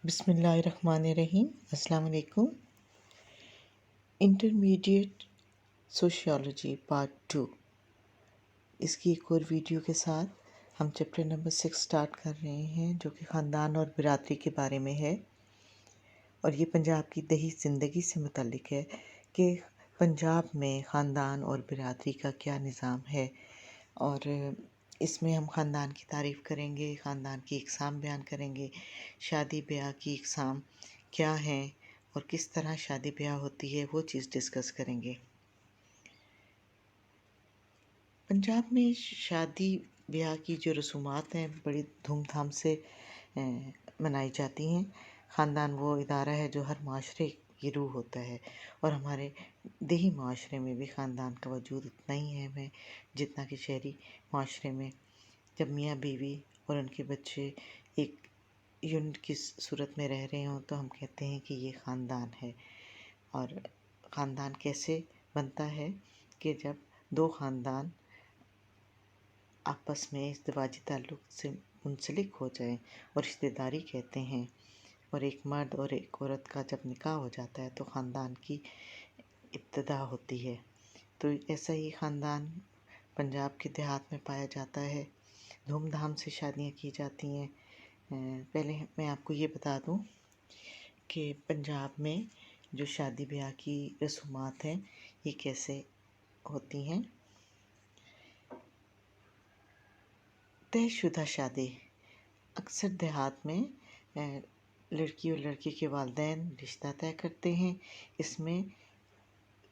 بسم اللہ الرحمن الرحیم۔ السلام علیکم۔ انٹرمیڈیٹ سوشیالوجی پارٹ 2، اس کی ایک اور ویڈیو کے ساتھ ہم چیپٹر نمبر 6 سٹارٹ کر رہے ہیں، جو کہ خاندان اور برادری کے بارے میں ہے، اور یہ پنجاب کی دیہی زندگی سے متعلق ہے کہ پنجاب میں خاندان اور برادری کا کیا نظام ہے، اور اس میں ہم خاندان کی تعریف کریں گے، خاندان کی اقسام بیان کریں گے، شادی بیاہ کی اقسام کیا ہیں اور کس طرح شادی بیاہ ہوتی ہے وہ چیز ڈسکس کریں گے۔ پنجاب میں شادی بیاہ کی جو رسومات ہیں بڑی دھوم دھام سے منائی جاتی ہیں۔ خاندان وہ ادارہ ہے جو ہر معاشرے کی روح ہوتا ہے، اور ہمارے دیہی معاشرے میں بھی خاندان کا وجود اتنا ہی اہم ہے جتنا کہ شہری معاشرے میں۔ جب میاں بیوی اور ان کے بچے ایک یونٹ کی صورت میں رہ رہے ہوں تو ہم کہتے ہیں کہ یہ خاندان ہے۔ اور خاندان کیسے بنتا ہے کہ جب دو خاندان آپس میں ازدواجی تعلق سے منسلک ہو جائیں اور رشتہ داری کہتے ہیں، اور ایک مرد اور ایک عورت کا جب نکاح ہو جاتا ہے تو خاندان کی ابتدا ہوتی ہے۔ تو ایسا ہی خاندان پنجاب کے دیہات میں پایا جاتا ہے، دھوم دھام سے شادیاں کی جاتی ہیں۔ پہلے میں آپ کو یہ بتا دوں کہ پنجاب میں جو شادی بیاہ کی رسومات ہیں یہ کیسے ہوتی ہیں۔ طے شدہ شادی اکثر دیہات میں لڑکی اور لڑکے کے والدین رشتہ طے کرتے ہیں۔ اس میں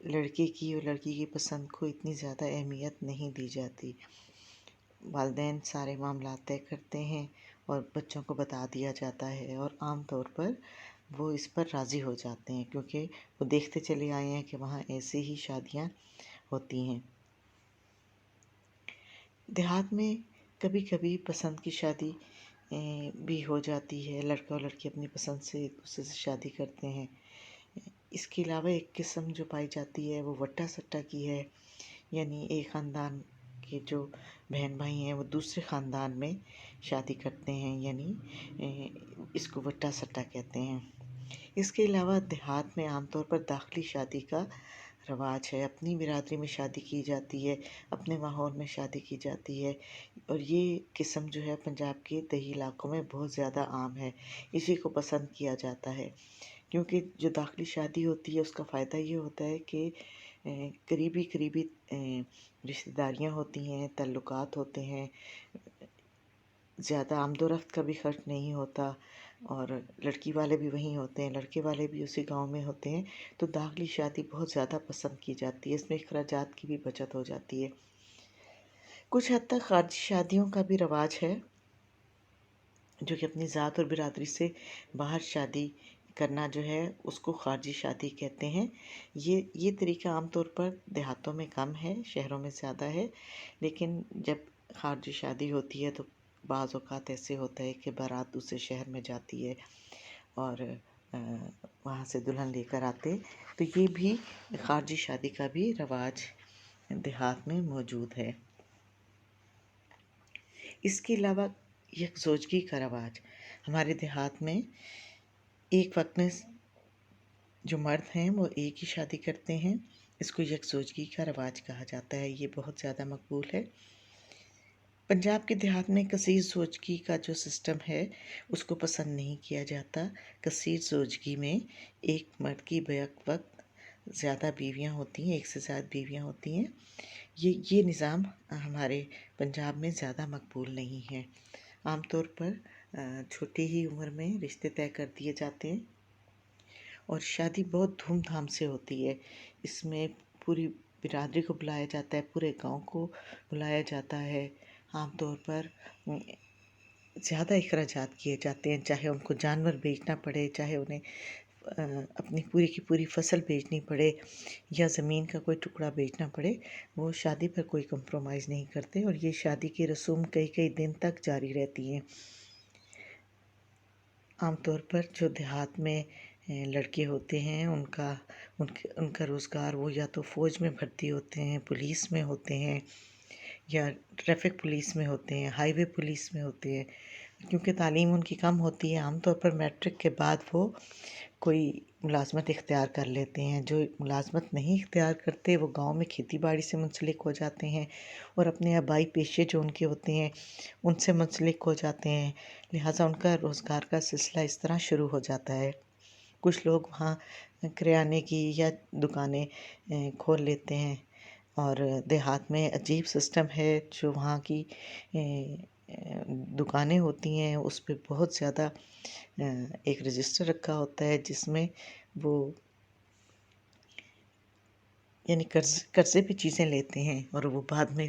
لڑکے کی اور لڑکی کی پسند کو اتنی زیادہ اہمیت نہیں دی جاتی۔ والدین سارے معاملات طے کرتے ہیں اور بچوں کو بتا دیا جاتا ہے، اور عام طور پر وہ اس پر راضی ہو جاتے ہیں کیونکہ وہ دیکھتے چلے آئے ہیں کہ وہاں ایسی ہی شادیاں ہوتی ہیں۔ دیہات میں کبھی کبھی پسند کی شادی بھی ہو جاتی ہے، لڑکا اور لڑکی اپنی پسند سے ایک دوسرے سے شادی کرتے ہیں۔ اس کے علاوہ ایک قسم جو پائی جاتی ہے وہ وٹا سٹا کی ہے، یعنی ایک خاندان کے جو بہن بھائی ہیں وہ دوسرے خاندان میں شادی کرتے ہیں، یعنی اس کو وٹا سٹا کہتے ہیں۔ اس کے علاوہ دیہات میں عام طور پر داخلی شادی کا رواج ہے، اپنی برادری میں شادی کی جاتی ہے، اپنے ماحول میں شادی کی جاتی ہے، اور یہ قسم جو ہے پنجاب کے دیہی علاقوں میں بہت زیادہ عام ہے، اسی کو پسند کیا جاتا ہے، کیونکہ جو داخلی شادی ہوتی ہے اس کا فائدہ یہ ہوتا ہے کہ قریبی رشتہ داریاں ہوتی ہیں، تعلقات ہوتے ہیں، زیادہ آمد و رفت کا بھی خرچ نہیں ہوتا، اور لڑکی والے بھی وہیں ہوتے ہیں، لڑکے والے بھی اسی گاؤں میں ہوتے ہیں، تو داخلی شادی بہت زیادہ پسند کی جاتی ہے، اس میں اخراجات کی بھی بچت ہو جاتی ہے۔ کچھ حد تک خارجی شادیوں کا بھی رواج ہے، جو کہ اپنی ذات اور برادری سے باہر شادی کرنا جو ہے اس کو خارجی شادی کہتے ہیں۔ یہ طریقہ عام طور پر دیہاتوں میں کم ہے، شہروں میں زیادہ ہے، لیکن جب خارجی شادی ہوتی ہے تو بعض اوقات ایسے ہوتا ہے کہ بارات دوسرے شہر میں جاتی ہے اور وہاں سے دلہن لے کر آتے، تو یہ بھی خارجی شادی کا بھی رواج دیہات میں موجود ہے۔ اس کے علاوہ یکزوجگی کا رواج ہمارے دیہات میں ایک وقت میں جو مرد ہیں وہ ایک ہی شادی کرتے ہیں، اس کو یکزوجگی کا رواج کہا جاتا ہے، یہ بہت زیادہ مقبول ہے۔ پنجاب کے دیہات میں کثیر زوجگی کا جو سسٹم ہے اس کو پسند نہیں کیا جاتا۔ کثیر زوجگی میں ایک مرد کی بیک وقت زیادہ بیویاں ہوتی ہیں، ایک سے زیادہ بیویاں ہوتی ہیں، یہ نظام ہمارے پنجاب میں زیادہ مقبول نہیں ہے۔ عام طور پر چھوٹی ہی عمر میں رشتے طے کر دیے جاتے ہیں، اور شادی بہت دھوم دھام سے ہوتی ہے۔ اس میں پوری برادری کو بلایا جاتا ہے، پورے گاؤں کو بلایا جاتا ہے، عام طور پر زیادہ اخراجات کیے جاتے ہیں، چاہے ان کو جانور بیچنا پڑے، چاہے انہیں اپنی پوری کی پوری فصل بیچنی پڑے یا زمین کا کوئی ٹکڑا بیچنا پڑے، وہ شادی پر کوئی کمپرومائز نہیں کرتے، اور یہ شادی کی رسوم کئی دن تک جاری رہتی ہیں۔ عام طور پر جو دیہات میں لڑکے ہوتے ہیں ان کا روزگار وہ یا تو فوج میں بھرتی ہوتے ہیں، پولیس میں ہوتے ہیں، یا ٹریفک پولیس میں ہوتے ہیں، ہائی وے پولیس میں ہوتے ہیں، کیونکہ تعلیم ان کی کم ہوتی ہے، عام طور پر میٹرک کے بعد وہ کوئی ملازمت اختیار کر لیتے ہیں۔ جو ملازمت نہیں اختیار کرتے وہ گاؤں میں کھیتی باڑی سے منسلک ہو جاتے ہیں اور اپنے آبائی پیشے جو ان کے ہوتے ہیں ان سے منسلک ہو جاتے ہیں، لہٰذا ان کا روزگار کا سلسلہ اس طرح شروع ہو جاتا ہے۔ کچھ لوگ وہاں کریانے کی یا دکانیں کھول لیتے ہیں، اور دیہات میں عجیب سسٹم ہے جو وہاں کی دکانیں ہوتی ہیں اس پہ بہت زیادہ ایک رجسٹر رکھا ہوتا ہے جس میں وہ یعنی قرضے پہ چیزیں لیتے ہیں اور وہ بعد میں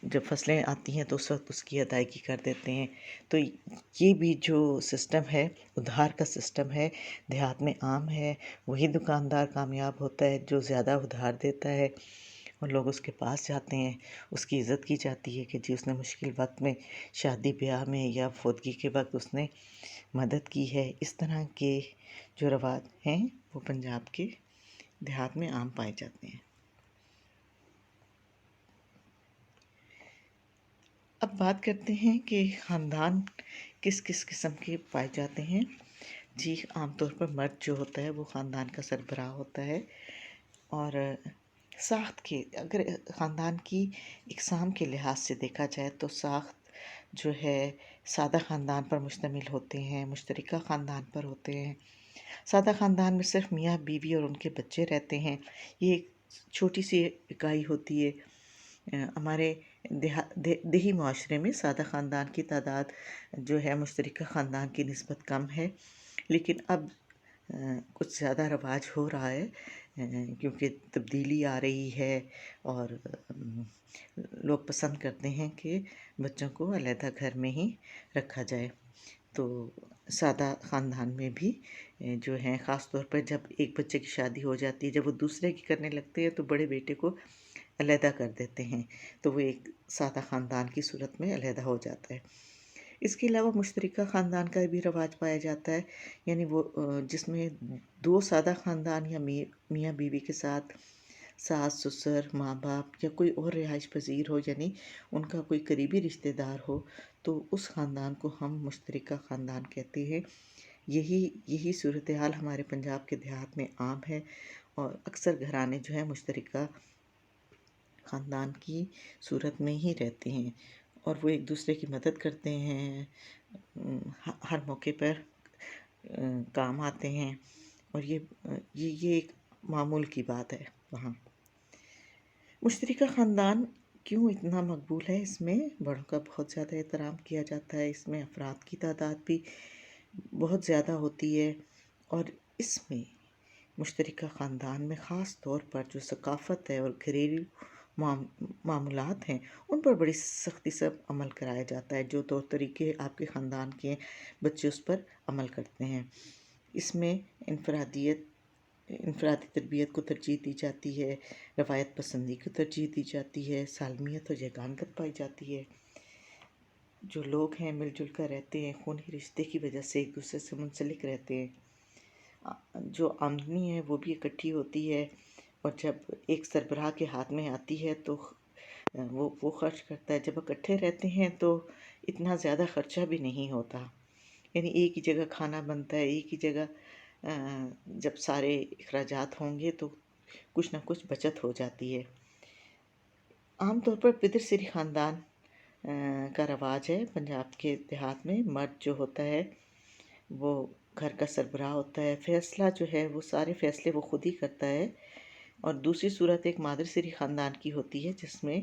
جب فصلیں آتی ہیں تو اس وقت اس کی ادائیگی کر دیتے ہیں۔ تو یہ بھی جو سسٹم ہے، ادھار کا سسٹم ہے، دیہات میں عام ہے۔ وہی دکاندار کامیاب ہوتا ہے جو زیادہ ادھار دیتا ہے، اور لوگ اس کے پاس جاتے ہیں، اس کی عزت کی جاتی ہے کہ جی اس نے مشکل وقت میں، شادی بیاہ میں یا فوتگی کے وقت اس نے مدد کی ہے۔ اس طرح کے جو رواج ہیں وہ پنجاب کے دیہات میں عام پائے جاتے ہیں۔ اب بات کرتے ہیں کہ خاندان کس کس قسم کے پائے جاتے ہیں۔ جی، عام طور پر مرد جو ہوتا ہے وہ خاندان کا سربراہ ہوتا ہے، اور ساخت کے اگر خاندان کی اقسام کے لحاظ سے دیکھا جائے تو ساخت جو ہے سادہ خاندان پر مشتمل ہوتے ہیں، مشترکہ خاندان پر ہوتے ہیں۔ سادہ خاندان میں صرف میاں بیوی اور ان کے بچے رہتے ہیں، یہ ایک چھوٹی سی اکائی ہوتی ہے۔ ہمارے دیہی معاشرے میں سادہ خاندان کی تعداد جو ہے مشترکہ خاندان کی نسبت کم ہے، لیکن اب کچھ زیادہ رواج ہو رہا ہے کیونکہ تبدیلی آ رہی ہے، اور لوگ پسند کرتے ہیں کہ بچوں کو علیحدہ گھر میں ہی رکھا جائے۔ تو سادہ خاندان میں بھی جو ہیں خاص طور پر جب ایک بچے کی شادی ہو جاتی ہے، جب وہ دوسرے کی کرنے لگتے ہیں تو بڑے بیٹے کو علیحدہ کر دیتے ہیں، تو وہ ایک سادہ خاندان کی صورت میں علیحدہ ہو جاتا ہے۔ اس کے علاوہ مشترکہ خاندان کا بھی رواج پایا جاتا ہے، یعنی وہ جس میں دو سادہ خاندان یا میاں بیوی کے ساتھ ساس سسر ماں باپ یا کوئی اور رہائش پذیر ہو، یعنی ان کا کوئی قریبی رشتہ دار ہو، تو اس خاندان کو ہم مشترکہ خاندان کہتے ہیں۔ یہی صورتحال ہمارے پنجاب کے دیہات میں عام ہے، اور اکثر گھرانے جو ہیں مشترکہ خاندان کی صورت میں ہی رہتے ہیں، اور وہ ایک دوسرے کی مدد کرتے ہیں، ہر موقع پر کام آتے ہیں، اور یہ ایک معمول کی بات ہے وہاں۔ مشترکہ خاندان کیوں اتنا مقبول ہے؟ اس میں بڑوں کا بہت زیادہ احترام کیا جاتا ہے، اس میں افراد کی تعداد بھی بہت زیادہ ہوتی ہے، اور اس میں مشترکہ خاندان میں خاص طور پر جو ثقافت ہے اور گھریلو معاملات ہیں ان پر بڑی سختی سے عمل کرایا جاتا ہے۔ جو طور طریقے آپ کے خاندان کے بچے اس پر عمل کرتے ہیں، اس میں انفرادی تربیت کو ترجیح دی جاتی ہے، روایت پسندی کو ترجیح دی جاتی ہے، سالمیت اور یگانگت پائی جاتی ہے۔ جو لوگ ہیں مل جل کر رہتے ہیں، خونی رشتے کی وجہ سے ایک دوسرے سے منسلک رہتے ہیں۔ جو آمدنی ہے وہ بھی اکٹھی ہوتی ہے، اور جب ایک سربراہ کے ہاتھ میں آتی ہے تو وہ خرچ کرتا ہے۔ جب اکٹھے رہتے ہیں تو اتنا زیادہ خرچہ بھی نہیں ہوتا، یعنی ایک ہی جگہ کھانا بنتا ہے، ایک ہی جگہ جب سارے اخراجات ہوں گے تو کچھ نہ کچھ بچت ہو جاتی ہے۔ عام طور پر پدر سری خاندان کا رواج ہے پنجاب کے دیہات میں۔ مرد جو ہوتا ہے وہ گھر کا سربراہ ہوتا ہے، فیصلہ جو ہے وہ سارے فیصلے وہ خود ہی کرتا ہے، اور دوسری صورت ایک مادر سری خاندان کی ہوتی ہے جس میں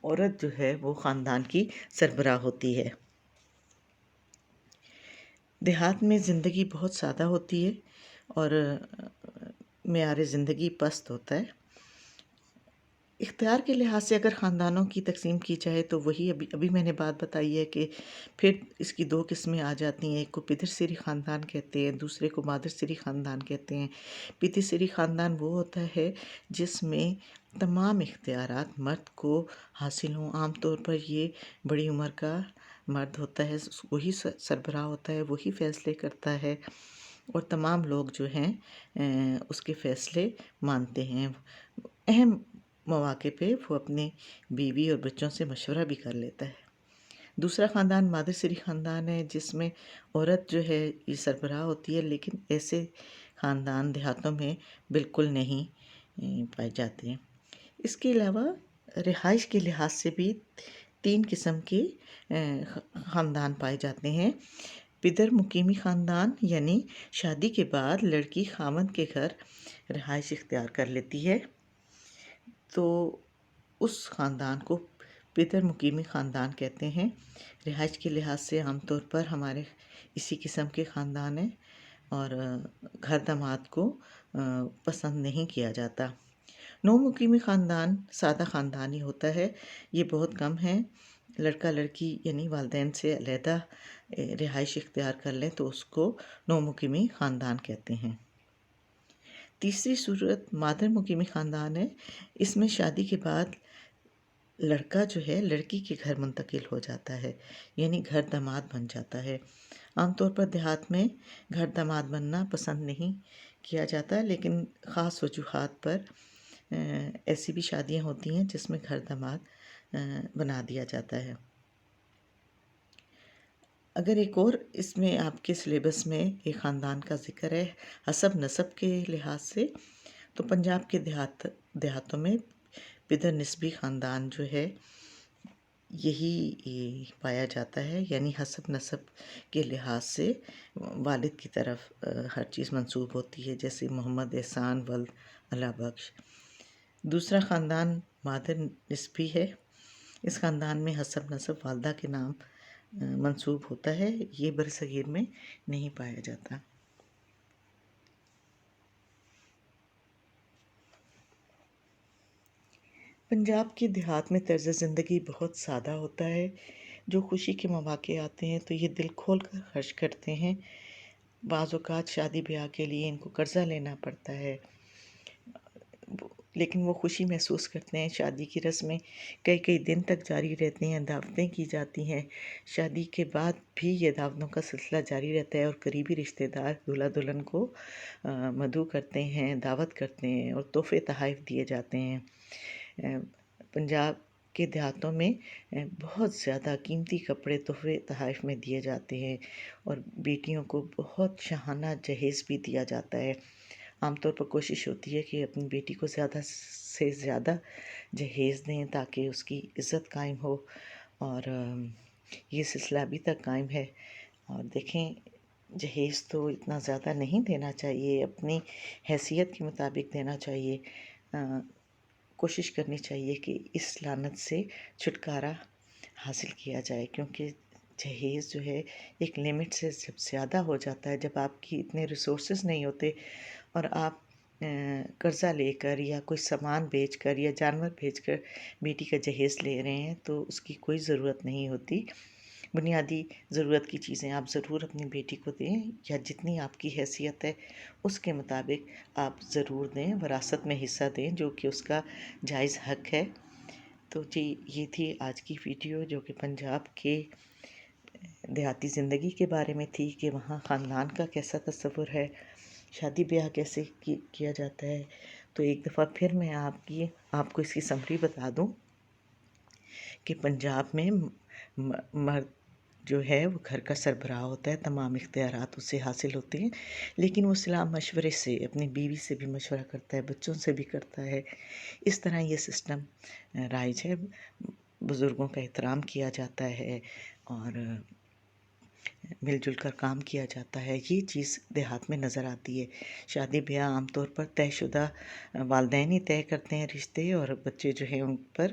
عورت جو ہے وہ خاندان کی سربراہ ہوتی ہے۔ دیہات میں زندگی بہت سادہ ہوتی ہے، اور معیار زندگی پست ہوتا ہے۔ اختیار کے لحاظ سے اگر خاندانوں کی تقسیم کی جائے تو وہی ابھی میں نے بات بتائی ہے کہ پھر اس کی دو قسمیں آ جاتی ہیں، ایک کو پدر سری خاندان کہتے ہیں، دوسرے کو مادر سری خاندان کہتے ہیں۔ پدر سری خاندان وہ ہوتا ہے جس میں تمام اختیارات مرد کو حاصل ہوں۔ عام طور پر یہ بڑی عمر کا مرد ہوتا ہے، وہی سربراہ ہوتا ہے، وہی فیصلے کرتا ہے، اور تمام لوگ جو ہیں اس کے فیصلے مانتے ہیں۔ اہم مواقع پہ وہ اپنی بیوی اور بچوں سے مشورہ بھی کر لیتا ہے۔ دوسرا خاندان مادر سری خاندان ہے، جس میں عورت جو ہے یہ سربراہ ہوتی ہے، لیکن ایسے خاندان دیہاتوں میں بالکل نہیں پائے جاتے ہیں۔ اس کے علاوہ رہائش کے لحاظ سے بھی 3 قسم کے خاندان پائے جاتے ہیں۔ پدر مقیمی خاندان، یعنی شادی کے بعد لڑکی خاوند کے گھر رہائش اختیار کر لیتی ہے، تو اس خاندان کو پدر مقیمی خاندان کہتے ہیں۔ رہائش کے لحاظ سے عام طور پر ہمارے اسی قسم کے خاندان ہیں، اور گھر داماد کو پسند نہیں کیا جاتا۔ نو مقیمی خاندان سادہ خاندان ہی ہوتا ہے، یہ بہت کم ہے۔ لڑکا لڑکی یعنی والدین سے علیحدہ رہائش اختیار کر لیں تو اس کو نو مقیمی خاندان کہتے ہیں۔ تیسری صورت مادر مقیمی خاندان ہے۔ اس میں شادی کے بعد لڑکا جو ہے لڑکی کے گھر منتقل ہو جاتا ہے، یعنی گھر داماد بن جاتا ہے۔ عام طور پر دیہات میں گھر داماد بننا پسند نہیں کیا جاتا، لیکن خاص وجوہات پر ایسی بھی شادیاں ہوتی ہیں جس میں گھر داماد بنا دیا جاتا ہے۔ اگر ایک اور اس میں آپ کے سلیبس میں ایک خاندان کا ذکر ہے حسب نسب کے لحاظ سے، تو پنجاب کے دیہاتوں میں پدر نسبی خاندان جو ہے یہی پایا جاتا ہے، یعنی حسب نسب کے لحاظ سے والد کی طرف ہر چیز منسوب ہوتی ہے، جیسے محمد احسان ولد اللہ بخش۔ دوسرا خاندان مادر نسبی ہے۔ اس خاندان میں حسب نسب والدہ کے نام منسوب ہوتا ہے، یہ برصغیر میں نہیں پایا جاتا۔ پنجاب کے دیہات میں طرز زندگی بہت سادہ ہوتا ہے۔ جو خوشی کے مواقع آتے ہیں تو یہ دل کھول کر خرچ کرتے ہیں۔ بعض اوقات شادی بیاہ کے لیے ان کو قرضہ لینا پڑتا ہے، لیکن وہ خوشی محسوس کرتے ہیں۔ شادی کی رسمیں کئی دن تک جاری رہتی ہیں، دعوتیں کی جاتی ہیں۔ شادی کے بعد بھی یہ دعوتوں کا سلسلہ جاری رہتا ہے، اور قریبی رشتہ دار دولہا دلہن کو مدعو کرتے ہیں، دعوت کرتے ہیں، اور تحفے تحائف دیے جاتے ہیں۔ پنجاب کے دیہاتوں میں بہت زیادہ قیمتی کپڑے تحفے تحائف میں دیے جاتے ہیں، اور بیٹیوں کو بہت شاہانہ جہیز بھی دیا جاتا ہے۔ عام طور پر کوشش ہوتی ہے کہ اپنی بیٹی کو زیادہ سے زیادہ جہیز دیں تاکہ اس کی عزت قائم ہو، اور یہ سلسلہ ابھی تک قائم ہے۔ اور دیکھیں، جہیز تو اتنا زیادہ نہیں دینا چاہیے، اپنی حیثیت کے مطابق دینا چاہیے۔ کوشش کرنی چاہیے کہ اس لعنت سے چھٹکارا حاصل کیا جائے، کیونکہ جہیز جو ہے ایک لمٹ سے جب زیادہ ہو جاتا ہے، جب آپ کی اتنے ریسورسز نہیں ہوتے اور آپ قرضہ لے کر یا کوئی سامان بیچ کر یا جانور بیچ کر بیٹی کا جہیز لے رہے ہیں، تو اس کی کوئی ضرورت نہیں ہوتی۔ بنیادی ضرورت کی چیزیں آپ ضرور اپنی بیٹی کو دیں، یا جتنی آپ کی حیثیت ہے اس کے مطابق آپ ضرور دیں، وراثت میں حصہ دیں، جو کہ اس کا جائز حق ہے۔ تو جی، یہ تھی آج کی ویڈیو، جو کہ پنجاب کے دیہاتی زندگی کے بارے میں تھی، کہ وہاں خاندان کا کیسا تصور ہے، شادی بیاہ کیسے کیا جاتا ہے۔ تو ایک دفعہ پھر میں آپ کو اس کی سمری بتا دوں کہ پنجاب میں مرد جو ہے وہ گھر کا سربراہ ہوتا ہے، تمام اختیارات اس سے حاصل ہوتے ہیں، لیکن وہ صلاح مشورے سے اپنی بیوی سے بھی مشورہ کرتا ہے، بچوں سے بھی کرتا ہے۔ اس طرح یہ سسٹم رائج ہے، بزرگوں کا احترام کیا جاتا ہے، اور مل جل کر کام کیا جاتا ہے۔ یہ چیز دیہات میں نظر آتی ہے۔ شادی بیاہ عام طور پر طے شدہ والدین ہی طے کرتے ہیں رشتے، اور بچے جو ہیں ان پر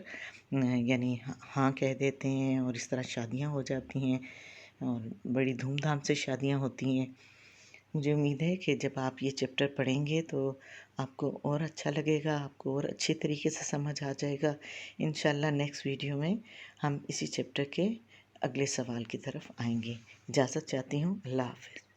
یعنی ہاں کہہ دیتے ہیں، اور اس طرح شادیاں ہو جاتی ہیں، اور بڑی دھوم دھام سے شادیاں ہوتی ہیں۔ مجھے امید ہے کہ جب آپ یہ چیپٹر پڑھیں گے تو آپ کو اور اچھا لگے گا، آپ کو اور اچھی طریقے سے سمجھ آ جائے گا۔ انشاءاللہ نیکسٹ ویڈیو میں ہم اسی چیپٹر کے اگلے سوال کی طرف آئیں گے۔ اجازت چاہتی ہوں، اللہ حافظ۔